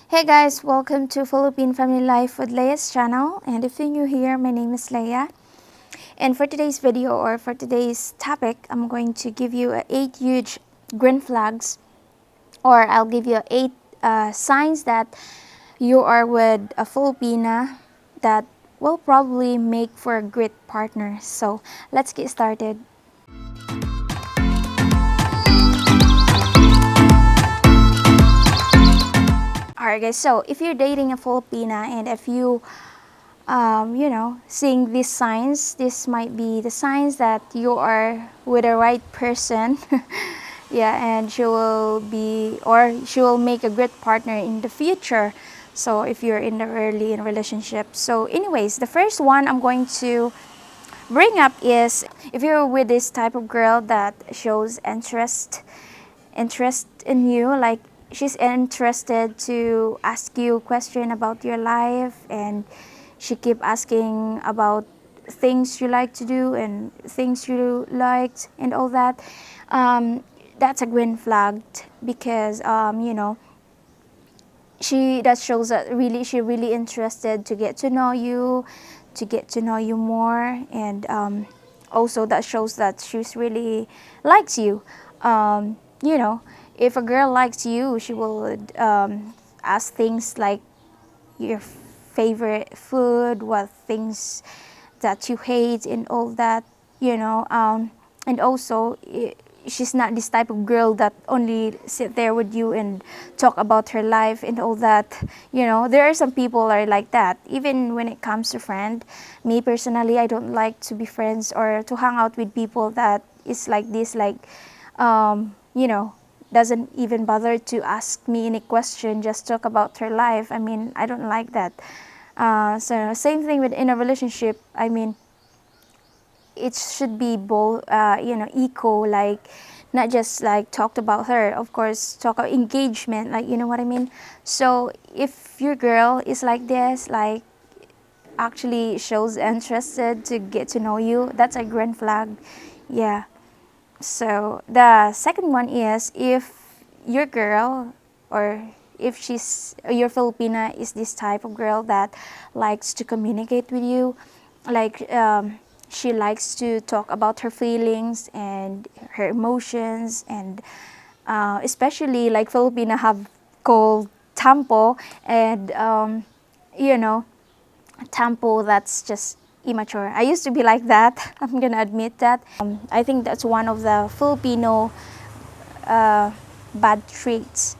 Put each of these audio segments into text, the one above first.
Hey guys, welcome to Philippine Family Life with Leia's channel. And if you're new here, my name is Leia. And for today's video or for today's topic, I'm going to give you 8 huge green flags, or I'll give you 8 signs that you are with a Filipina that will probably make for a great partner. So let's get started. Alright guys, so if you're dating a Filipina and if seeing these signs, this might be the signs that you are with the right person. Yeah, and she will make a great partner in the future. So if you're in the early in relationship. So anyways, the first one I'm going to bring up is if you're with this type of girl that shows interest in you, like she's interested to ask you a question about your life, and she keep asking about things you like to do and things you liked and all that. That's a green flag because she that shows that really she really interested to get to know you more, and also that shows that she's really likes you. You know, if a girl likes you, she will ask things like your favorite food, what things that you hate, and all that. You know, and also she's not this type of girl that only sit there with you and talk about her life and all that. You know, there are some people are like that. Even when it comes to friend, me personally, I don't like to be friends or to hang out with people that is like this, like you know, doesn't even bother to ask me any question, just talk about her life. I mean, I don't like that. So same thing with in a relationship. I mean, it should be both, equal, like not just like talked about her. Of course, talk about engagement, like you know what I mean. So if your girl is like this, like actually shows interested to get to know you, that's a green flag. Yeah. So the second one is if your girl, or if she's your Filipina is this type of girl that likes to communicate with you, like she likes to talk about her feelings and her emotions, and especially like Filipina have called tampo, and you know tempo that's just immature. I used to be like that. I'm gonna admit that. I think that's one of the Filipino uh, bad traits.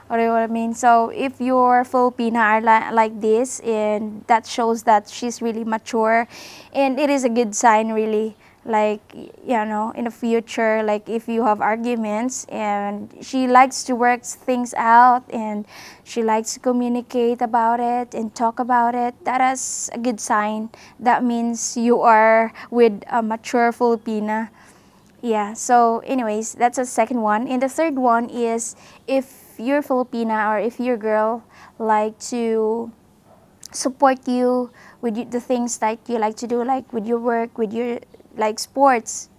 What do I mean? So if your Filipina are like this, and that shows that she's really mature, and it is a good sign really. Like, you know, in the future, like if you have arguments and she likes to work things out and she likes to communicate about it and talk about it, that is a good sign. That means you are with a mature Filipina. Yeah, so anyways, that's the second one. And the third one is if you're Filipina or if your girl like to support you with the things that you like to do, like with your work, with your like sports.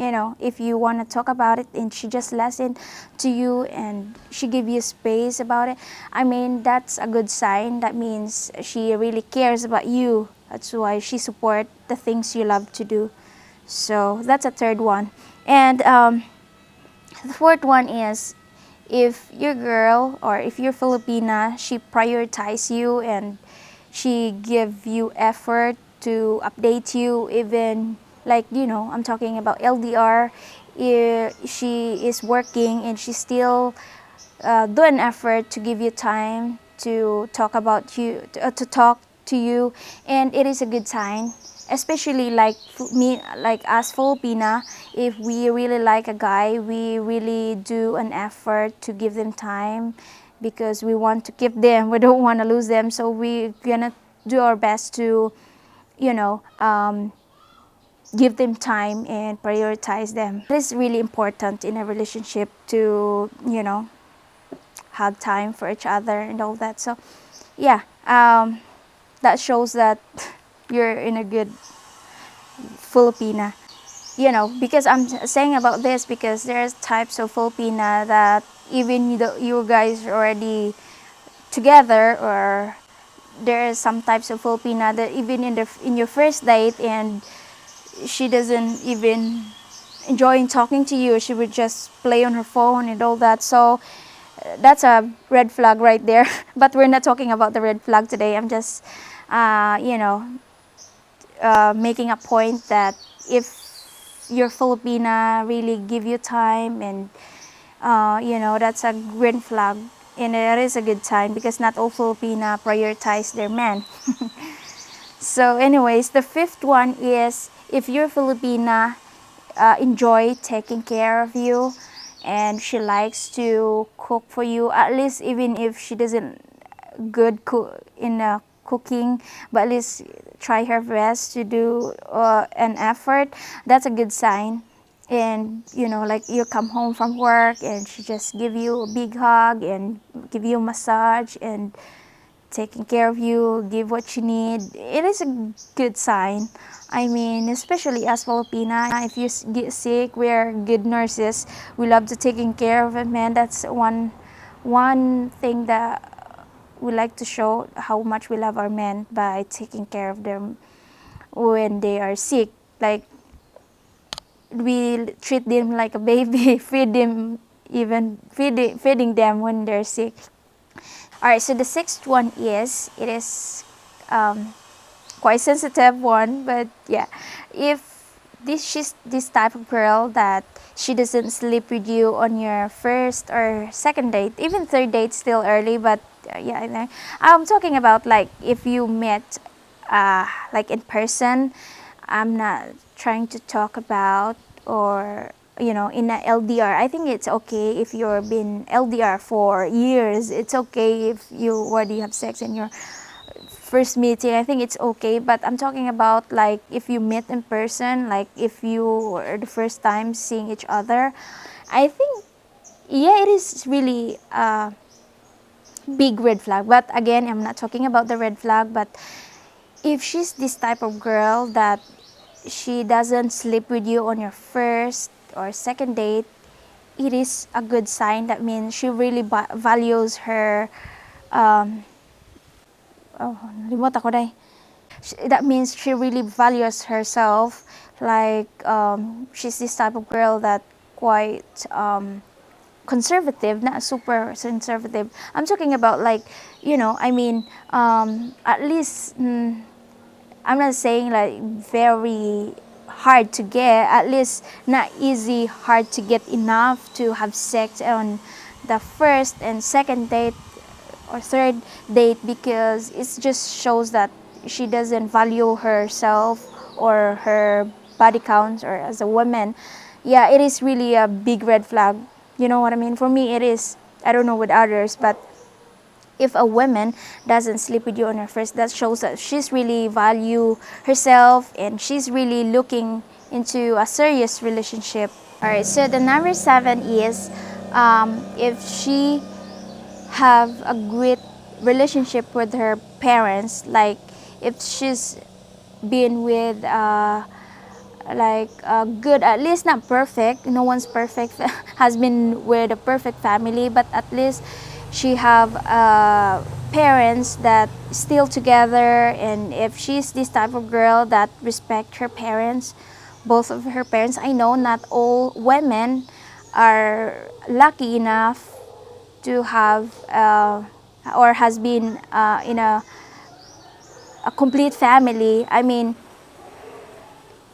You know, if you want to talk about it and she just listen to you and she give you space about it, I mean, that's a good sign. That means she really cares about you. That's why she support the things you love to do. So that's a third one. And the fourth one is if your girl or if you're Filipina, she prioritize you and she give you effort to update you, even like, you know, I'm talking about LDR. She is working and she still do an effort to give you time to talk about you, to talk to you, and it is a good sign. Especially like me, like us Filipina, if we really like a guy, we really do an effort to give them time because we want to keep them. We don't want to lose them, so we're gonna do our best to, you know, give them time and prioritize them. It is really important in a relationship to, you know, have time for each other and all that. So yeah, that shows that you're in a good Filipina. You know, because I'm saying about this because there's types of Filipina that even you guys already together, or there are some types of Filipina that even in your first date and she doesn't even enjoying talking to you, she would just play on her phone and all that. So that's a red flag right there. But we're not talking about the red flag today. I'm just you know, making a point that if your Filipina really give you time, and you know, that's a green flag, and it is a good sign because not all Filipina prioritize their men. So anyways, the fifth one is if your Filipina enjoy taking care of you, and she likes to cook for you, at least even if she doesn't good cook in cooking, but at least try her best to do an effort. That's a good sign. And you know, like you come home from work and she just give you a big hug and give you a massage and taking care of you, give what you need, it is a good sign. I mean, especially as Filipina, if you get sick, we're good nurses. We love to taking care of a man. That's one thing that we like to show how much we love our men by taking care of them when they are sick. Like we treat them like a baby, feed them, even feeding them when they're sick. All right, so the sixth one is it is quite sensitive one, but yeah, if she's this type of girl that she doesn't sleep with you on your first or second date, even third date still early, but yeah, I know. I'm talking about like if you met like in person. I'm not trying to talk about, or you know, in a LDR. I think it's okay if you're been LDR for years. It's okay if you already have sex in your first meeting. I think it's okay, but I'm talking about like if you meet in person, like if you were the first time seeing each other. I think yeah, it is really a big red flag. But again, I'm not talking about the red flag, but if she's this type of girl that she doesn't sleep with you on your first or second date, it is a good sign. That means she really values her oh, limot ako day. That means she really values herself. Like she's this type of girl that quite conservative, not super conservative. I'm talking about like, you know, I mean, at least I'm not saying like very hard to get, at least not easy, hard to get enough to have sex on the first and second date or third date, because it just shows that she doesn't value herself or her body count or as a woman. Yeah, it is really a big red flag. You know what I mean? For me, it is. I don't know with others, but if a woman doesn't sleep with you on her first, that shows that she's really value herself and she's really looking into a serious relationship. All right, so the number 7 is if she have a great relationship with her parents, like if she's been with like good, at least not perfect, no one's perfect, has been with a perfect family, but at least she have parents that still together. And if she's this type of girl that respect her parents, both of her parents, I know not all women are lucky enough to have or has been in a complete family. I mean,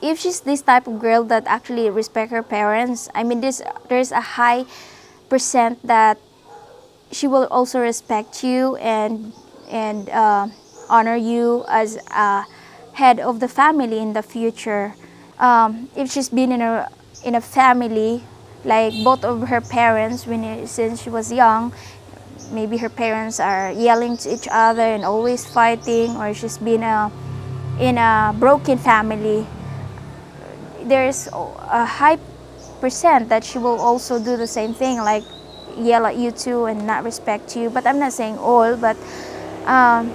if she's this type of girl that actually respect her parents, I mean, there's a high percent that she will also respect you and honor you as a head of the family in the future. If she's been in a family, like both of her parents since she was young, maybe her parents are yelling to each other and always fighting, or she's been in a broken family, there's a high percent that she will also do the same thing, like yell at you too and not respect you. But I'm not saying all, but um,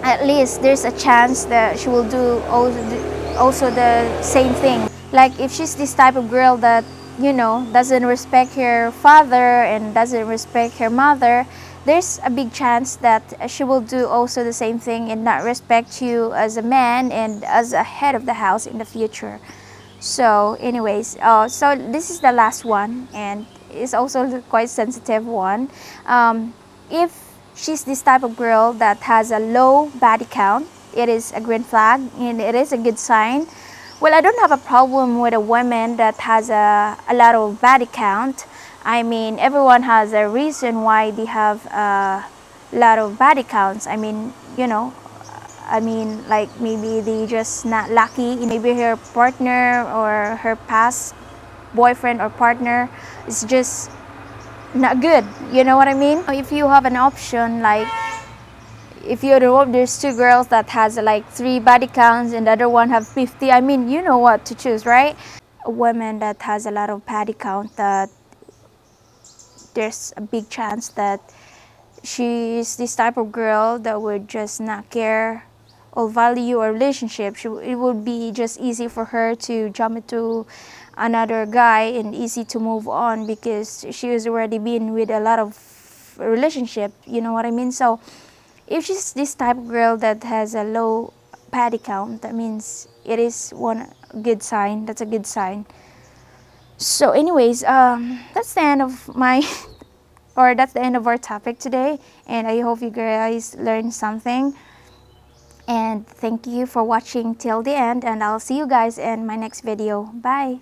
at least there's a chance that she will do also the same thing. Like if she's this type of girl that, you know, doesn't respect her father and doesn't respect her mother, there's a big chance that she will do also the same thing and not respect you as a man and as a head of the house in the future. So anyways, so this is the last one, and it's also quite sensitive one. If she's this type of girl that has a low body count, it is a green flag and it is a good sign. Well, I don't have a problem with a woman that has a lot of body count. I mean, everyone has a reason why they have a lot of body counts. I mean, you know, I mean, like maybe they just not lucky. Maybe her partner or her past boyfriend or partner is just not good. You know what I mean? If you have an option, like if you know there's two girls that has like 3 body counts and the other one have 50, I mean, you know what to choose, right? A woman that has a lot of body count, that there's a big chance that she's this type of girl that would just not care or value a relationship. It would be just easy for her to jump into another guy and easy to move on because she has already been with a lot of relationship, you know what I mean? So if she's this type of girl that has a low body count, that means it is one good sign. That's a good sign. So anyways, that's the end of my or that's the end of our topic today, and I hope you guys learned something, and thank you for watching till the end, and I'll see you guys in my next video. Bye.